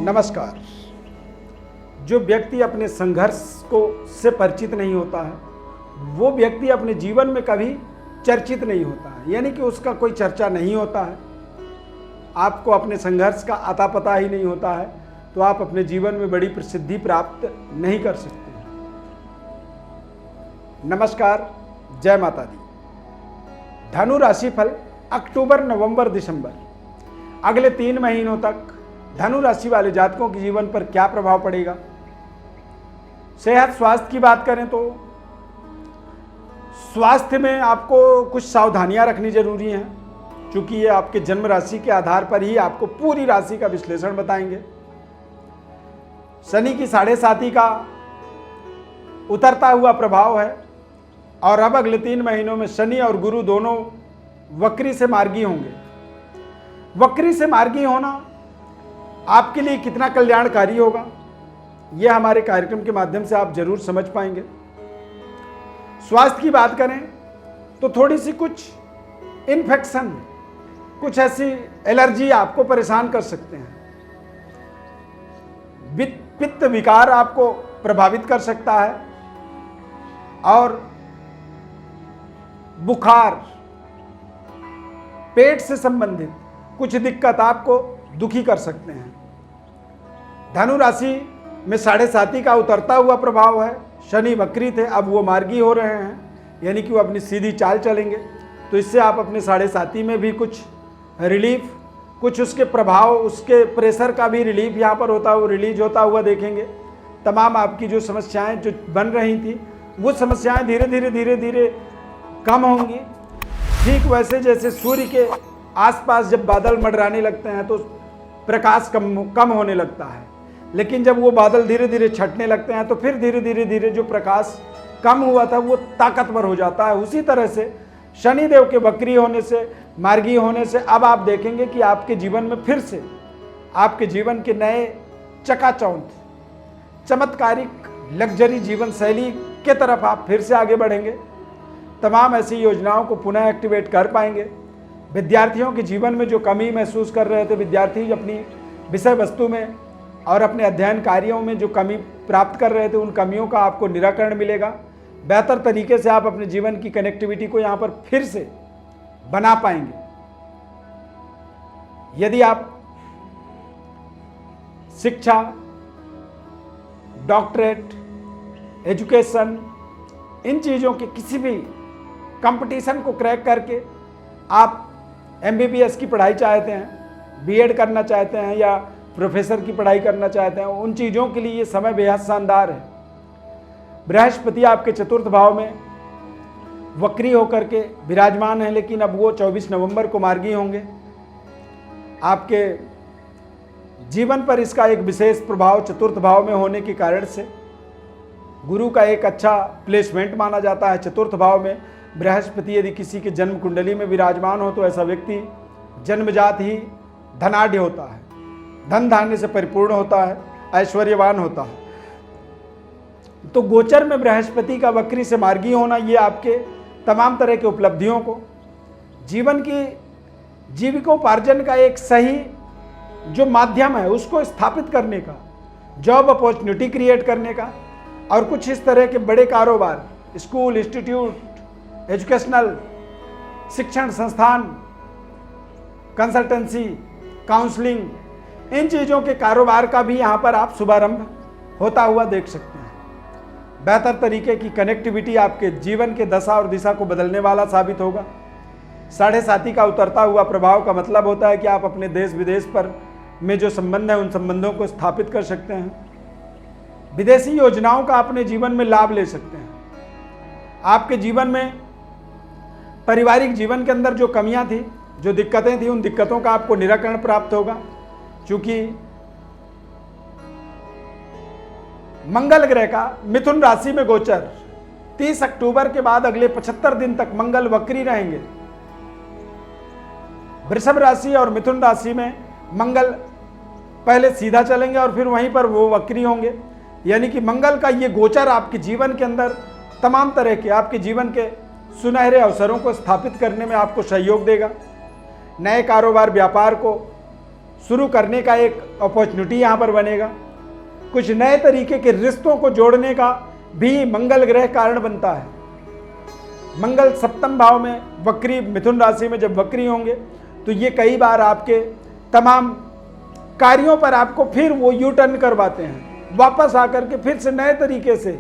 नमस्कार। जो व्यक्ति अपने संघर्ष को से परिचित नहीं होता है, वो व्यक्ति अपने जीवन में कभी चर्चित नहीं होता है, यानी कि उसका कोई चर्चा नहीं होता है। आपको अपने संघर्ष का अता पता ही नहीं होता है, तो आप अपने जीवन में बड़ी प्रसिद्धि प्राप्त नहीं कर सकते। नमस्कार, जय माता दी। धनु राशि फल अक्टूबर, नवंबर, दिसंबर, अगले 3 महीनों तक धनु राशि वाले जातकों के जीवन पर क्या प्रभाव पड़ेगा। सेहत स्वास्थ्य की बात करें तो स्वास्थ्य में आपको कुछ सावधानियां रखनी जरूरी हैं, क्योंकि ये आपके जन्म राशि के आधार पर ही आपको पूरी राशि का विश्लेषण बताएंगे। शनि की 7.5 का उतरता हुआ प्रभाव है और अब अगले 3 महीनों में शनि और गुरु दोनों वक्री से मार्गी होंगे। वक्री से मार्गी होना आपके लिए कितना कल्याणकारी होगा, यह हमारे कार्यक्रम के माध्यम से आप जरूर समझ पाएंगे। स्वास्थ्य की बात करें तो थोड़ी सी कुछ इन्फेक्शन, कुछ ऐसी एलर्जी आपको परेशान कर सकते हैं। पित्त विकार आपको प्रभावित कर सकता है और बुखार, पेट से संबंधित कुछ दिक्कत आपको दुखी कर सकते हैं। धनु राशि में 7.5 का उतरता हुआ प्रभाव है। शनि वक्री थे, अब वो मार्गी हो रहे हैं, यानी कि वो अपनी सीधी चाल चलेंगे। तो इससे आप अपने 7.5 में भी कुछ रिलीफ, कुछ उसके प्रभाव, उसके प्रेशर का भी रिलीफ यहाँ पर होता हुआ, रिलीज होता हुआ देखेंगे। तमाम आपकी जो समस्याएं जो बन रही थी, वो समस्याएं धीरे धीरे कम होंगी। ठीक वैसे जैसे सूर्य के आसपास जब बादल मंडराने लगते हैं तो प्रकाश कम होने लगता है, लेकिन जब वो बादल धीरे धीरे छटने लगते हैं तो फिर धीरे जो प्रकाश कम हुआ था वो ताकतवर हो जाता है। उसी तरह से शनिदेव के वक्री होने से, मार्गी होने से अब आप देखेंगे कि आपके जीवन में फिर से आपके जीवन के नए चकाचौंध, चमत्कारिक लग्जरी जीवन शैली के तरफ आप फिर से आगे बढ़ेंगे। तमाम ऐसी योजनाओं को पुनः एक्टिवेट कर पाएंगे। विद्यार्थियों के जीवन में जो कमी महसूस कर रहे थे, विद्यार्थी अपनी विषय वस्तु में और अपने अध्ययन कार्यों में जो कमी प्राप्त कर रहे थे, उन कमियों का आपको निराकरण मिलेगा। बेहतर तरीके से आप अपने जीवन की कनेक्टिविटी को यहाँ पर फिर से बना पाएंगे। यदि आप शिक्षा, डॉक्टरेट, एजुकेशन, इन चीज़ों के किसी भी कंपटीशन को क्रैक करके आप MBBS की पढ़ाई चाहते हैं, B.Ed करना चाहते हैं या प्रोफेसर की पढ़ाई करना चाहते हैं, उन चीज़ों के लिए ये समय बेहद शानदार है। बृहस्पति आपके 4th भाव में वक्री होकर के विराजमान है, लेकिन अब वो 24 नवंबर को मार्गी होंगे। आपके जीवन पर इसका एक विशेष प्रभाव 4th भाव में होने के कारण से गुरु का एक अच्छा प्लेसमेंट माना जाता है। 4th भाव में बृहस्पति यदि किसी के जन्म कुंडली में विराजमान हो तो ऐसा व्यक्ति जन्मजात ही धनाढ्य होता है, धन धान्य से परिपूर्ण होता है, ऐश्वर्यवान होता है। तो गोचर में बृहस्पति का वक्री से मार्गी होना, ये आपके तमाम तरह के उपलब्धियों को, जीवन की जीविकोपार्जन का एक सही जो माध्यम है उसको स्थापित करने का, जॉब अपॉर्चुनिटी क्रिएट करने का, और कुछ इस तरह के बड़े कारोबार, स्कूल, इंस्टीट्यूट, एजुकेशनल शिक्षण संस्थान, कंसल्टेंसी, काउंसलिंग, इन चीज़ों के कारोबार का भी यहाँ पर आप शुभारंभ होता हुआ देख सकते हैं। बेहतर तरीके की कनेक्टिविटी आपके जीवन के दशा और दिशा को बदलने वाला साबित होगा। 7.5 का उतरता हुआ प्रभाव का मतलब होता है कि आप अपने देश विदेश पर में जो संबंध है, उन संबंधों को स्थापित कर सकते हैं। विदेशी योजनाओं का अपने जीवन में लाभ ले सकते हैं। आपके जीवन में पारिवारिक जीवन के अंदर जो कमियां थी, जो दिक्कतें थी, उन दिक्कतों का आपको निराकरण प्राप्त होगा, क्योंकि मंगल ग्रह का मिथुन राशि में गोचर 30 अक्टूबर के बाद अगले 75 दिन तक मंगल वक्री रहेंगे। वृषभ राशि और मिथुन राशि में मंगल पहले सीधा चलेंगे और फिर वहीं पर वो वक्री होंगे, यानी कि मंगल का ये गोचर आपके जीवन के अंदर तमाम तरह के आपके जीवन के सुनहरे अवसरों को स्थापित करने में आपको सहयोग देगा। नए कारोबार, व्यापार को शुरू करने का एक अपॉर्चुनिटी यहाँ पर बनेगा। कुछ नए तरीके के रिश्तों को जोड़ने का भी मंगल ग्रह कारण बनता है। मंगल सप्तम भाव में वक्री, मिथुन राशि में जब वक्री होंगे तो ये कई बार आपके तमाम कार्यों पर आपको फिर वो यू टर्न करवाते हैं, वापस आकर के फिर से नए तरीके से,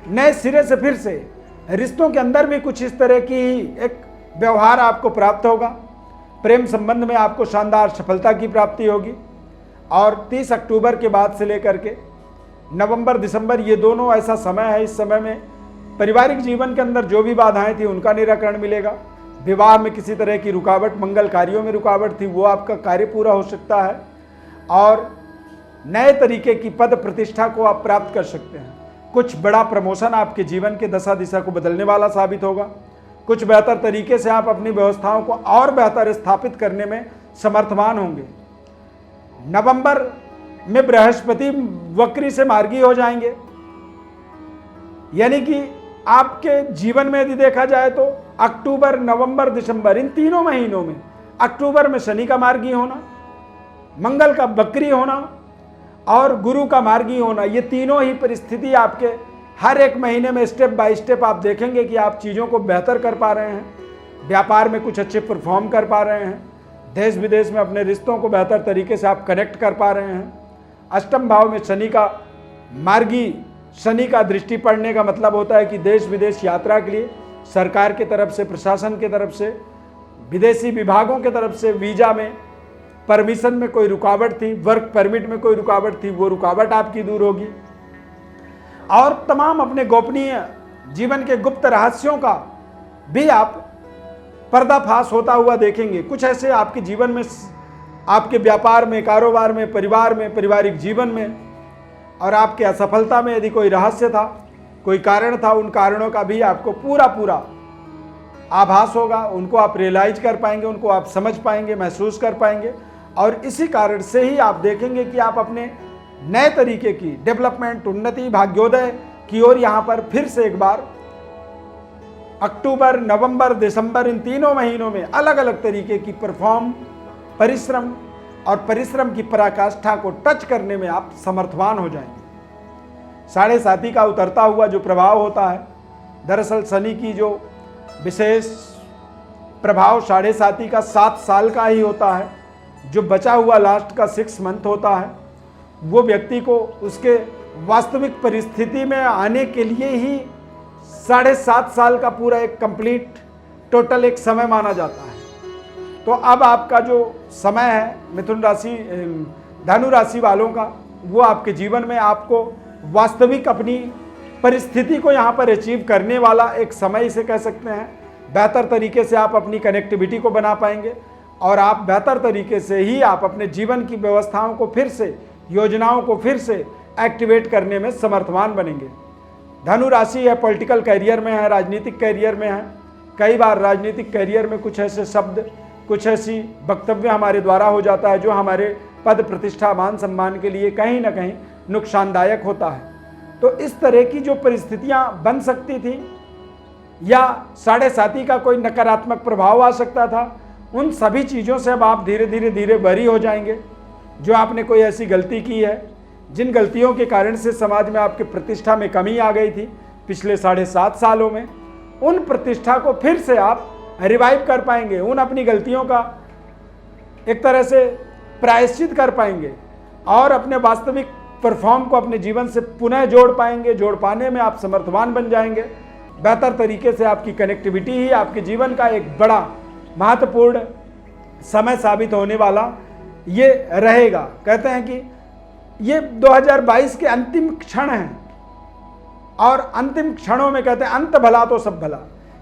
नए सिरे से फिर से रिश्तों के अंदर भी कुछ इस तरह की एक व्यवहार आपको प्राप्त होगा। प्रेम संबंध में आपको शानदार सफलता की प्राप्ति होगी। और 30 अक्टूबर के बाद से लेकर के नवंबर दिसंबर, ये दोनों ऐसा समय है, इस समय में पारिवारिक जीवन के अंदर जो भी बाधाएं थी उनका निराकरण मिलेगा। विवाह में किसी तरह की रुकावट, मंगल कार्यों में रुकावट थी, वो आपका कार्य पूरा हो सकता है। और नए तरीके की पद प्रतिष्ठा को आप प्राप्त कर सकते हैं। कुछ बड़ा प्रमोशन आपके जीवन के दशा दिशा को बदलने वाला साबित होगा। कुछ बेहतर तरीके से आप अपनी व्यवस्थाओं को और बेहतर स्थापित करने में समर्थवान होंगे। नवंबर में बृहस्पति वक्री से मार्गी हो जाएंगे, यानी कि आपके जीवन में यदि देखा जाए तो अक्टूबर, नवंबर, दिसंबर, इन तीनों महीनों में, अक्टूबर में शनि का मार्गी होना, मंगल का वक्री होना और गुरु का मार्गी होना, ये तीनों ही परिस्थिति आपके हर एक महीने में स्टेप बाय स्टेप आप देखेंगे कि आप चीज़ों को बेहतर कर पा रहे हैं, व्यापार में कुछ अच्छे परफॉर्म कर पा रहे हैं, देश विदेश में अपने रिश्तों को बेहतर तरीके से आप कनेक्ट कर पा रहे हैं। अष्टम भाव में शनि का मार्गी, शनि का दृष्टि पड़ने का मतलब होता है कि देश विदेश यात्रा के लिए सरकार की तरफ से, प्रशासन की तरफ से, विदेशी विभागों की तरफ से वीजा में, परमिशन में कोई रुकावट थी, वर्क परमिट में कोई रुकावट थी, वो रुकावट आपकी दूर होगी। और तमाम अपने गोपनीय जीवन के गुप्त रहस्यों का भी आप पर्दाफाश होता हुआ देखेंगे। कुछ ऐसे आपके जीवन में, आपके व्यापार में, कारोबार में, परिवार में, पारिवारिक जीवन में और आपके असफलता में यदि कोई रहस्य था, कोई कारण था, उन कारणों का भी आपको पूरा आभास होगा। उनको आप रियलाइज कर पाएंगे, उनको आप समझ पाएंगे, महसूस कर पाएंगे। और इसी कारण से ही आप देखेंगे कि आप अपने नए तरीके की डेवलपमेंट, उन्नति, भाग्योदय की ओर यहाँ पर फिर से एक बार अक्टूबर, नवंबर, दिसंबर, इन तीनों महीनों में अलग अलग तरीके की परिश्रम और परिश्रम की पराकाष्ठा को टच करने में आप समर्थवान हो जाएंगे। 7.5 का उतरता हुआ जो प्रभाव होता है, दरअसल शनि की जो विशेष प्रभाव 7.5 का 7 साल का ही होता है। जो बचा हुआ लास्ट का 6 मंथ होता है, वो व्यक्ति को उसके वास्तविक परिस्थिति में आने के लिए ही 7.5 साल का पूरा एक कंप्लीट टोटल एक समय माना जाता है। तो अब आपका जो समय है मिथुन राशि, धनु राशि वालों का, वो आपके जीवन में आपको वास्तविक अपनी परिस्थिति को यहाँ पर अचीव करने वाला एक समय इसे कह सकते हैं। बेहतर तरीके से आप अपनी कनेक्टिविटी को बना पाएंगे और आप बेहतर तरीके से ही आप अपने जीवन की व्यवस्थाओं को फिर से, योजनाओं को फिर से एक्टिवेट करने में समर्थवान बनेंगे। धनु राशि है, पॉलिटिकल कैरियर में है, राजनीतिक कैरियर में है। कई बार राजनीतिक कैरियर में कुछ ऐसे शब्द, कुछ ऐसी वक्तव्य हमारे द्वारा हो जाता है जो हमारे पद प्रतिष्ठा, मान सम्मान के लिए कहीं ना कहीं नुकसानदायक होता है। तो इस तरह की जो परिस्थितियां बन सकती थी या 7.5 का कोई नकारात्मक प्रभाव आ सकता था, उन सभी चीज़ों से अब आप धीरे धीरे बरी हो जाएंगे। जो आपने कोई ऐसी गलती की है, जिन गलतियों के कारण से समाज में आपके प्रतिष्ठा में कमी आ गई थी पिछले 7.5 सालों में, उन प्रतिष्ठा को फिर से आप रिवाइव कर पाएंगे। उन अपनी गलतियों का एक तरह से प्रायश्चित कर पाएंगे और अपने वास्तविक परफॉर्म को अपने जीवन से पुनः जोड़ पाएंगे। जोड़ पाने में आप समर्थवान बन जाएंगे। बेहतर तरीके से आपकी कनेक्टिविटी ही आपके जीवन का एक बड़ा महत्वपूर्ण समय साबित होने वाला ये रहेगा। कहते हैं कि ये 2022 के अंतिम क्षण हैं और अंतिम क्षणों में कहते हैं अंत भला तो सब भला,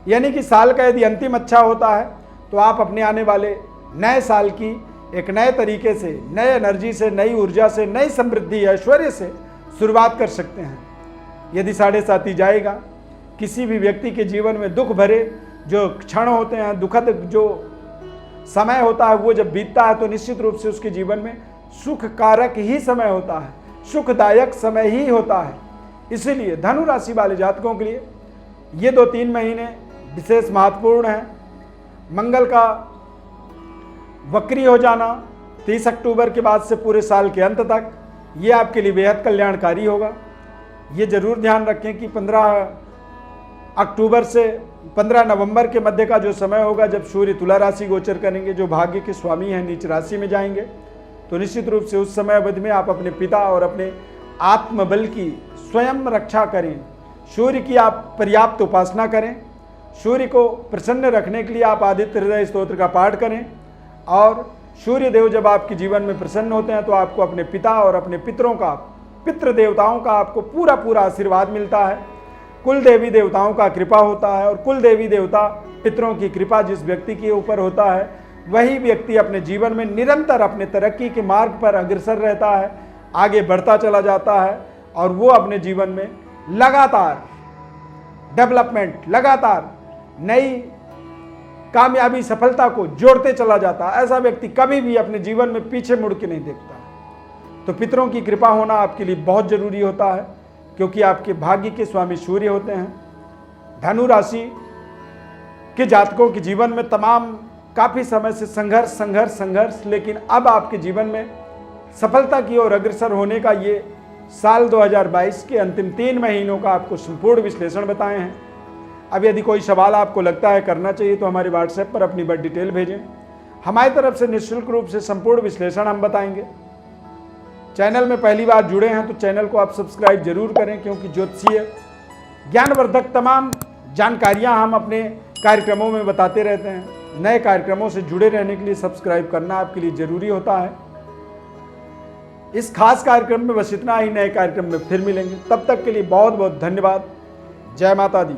यानी कि साल का यदि अंतिम अच्छा होता है तो आप अपने आने वाले नए साल की एक नए तरीके से, नए एनर्जी से, नई ऊर्जा से, नई समृद्धि, ऐश्वर्य से शुरुआत कर सकते हैं। यदि 7.5 जाएगा, किसी भी व्यक्ति के जीवन में दुख भरे जो क्षण होते हैं, दुखद जो समय होता है, वो जब बीतता है तो निश्चित रूप से उसके जीवन में सुख कारक ही समय होता है, सुखदायक समय ही होता है। इसीलिए धनु राशि वाले जातकों के लिए ये 2-3 महीने विशेष महत्वपूर्ण हैं। मंगल का वक्री हो जाना 30 अक्टूबर के बाद से पूरे साल के अंत तक ये आपके लिए बेहद कल्याणकारी होगा। ये जरूर ध्यान रखें कि 15 अक्टूबर से 15 नवंबर के मध्य का जो समय होगा, जब सूर्य तुला राशि गोचर करेंगे, जो भाग्य के स्वामी हैं नीच राशि में जाएंगे, तो निश्चित रूप से उस समय अवधि में आप अपने पिता और अपने आत्मबल की स्वयं रक्षा करें। सूर्य की आप पर्याप्त उपासना करें। सूर्य को प्रसन्न रखने के लिए आप आदित्य हृदय स्तोत्र का पाठ करें। और सूर्य देव जब आपके जीवन में प्रसन्न होते हैं तो आपको अपने पिता और अपने पितरों का, पितृ देवताओं का आपको पूरा पूरा आशीर्वाद मिलता है। कुल देवी देवताओं का कृपा होता है, और कुल देवी देवता पितरों की कृपा जिस व्यक्ति के ऊपर होता है, वही व्यक्ति अपने जीवन में निरंतर अपने तरक्की के मार्ग पर अग्रसर रहता है, आगे बढ़ता चला जाता है, और वो अपने जीवन में लगातार डेवलपमेंट, लगातार नई कामयाबी, सफलता को जोड़ते चला जाता है। ऐसा व्यक्ति कभी भी अपने जीवन में पीछे मुड़ के नहीं देखता। तो पितरों की कृपा होना आपके लिए बहुत जरूरी होता है, क्योंकि आपके भाग्य के स्वामी सूर्य होते हैं। धनु राशि के जातकों के जीवन में तमाम काफी समय से संघर्ष, लेकिन अब आपके जीवन में सफलता की ओर अग्रसर होने का ये साल 2022 के अंतिम 3 महीनों का आपको संपूर्ण विश्लेषण बताए हैं। अब यदि कोई सवाल आपको लगता है करना चाहिए तो हमारे व्हाट्सएप पर अपनी बड़ी डिटेल भेजें। हमारी तरफ से निःशुल्क रूप से संपूर्ण विश्लेषण हम बताएंगे। चैनल में पहली बार जुड़े हैं तो चैनल को आप सब्सक्राइब जरूर करें, क्योंकि ज्योतिषीय ज्ञानवर्धक तमाम जानकारियां हम अपने कार्यक्रमों में बताते रहते हैं। नए कार्यक्रमों से जुड़े रहने के लिए सब्सक्राइब करना आपके लिए जरूरी होता है। इस खास कार्यक्रम में बस इतना ही। नए कार्यक्रम में फिर मिलेंगे, तब तक के लिए बहुत बहुत धन्यवाद। जय माता दी।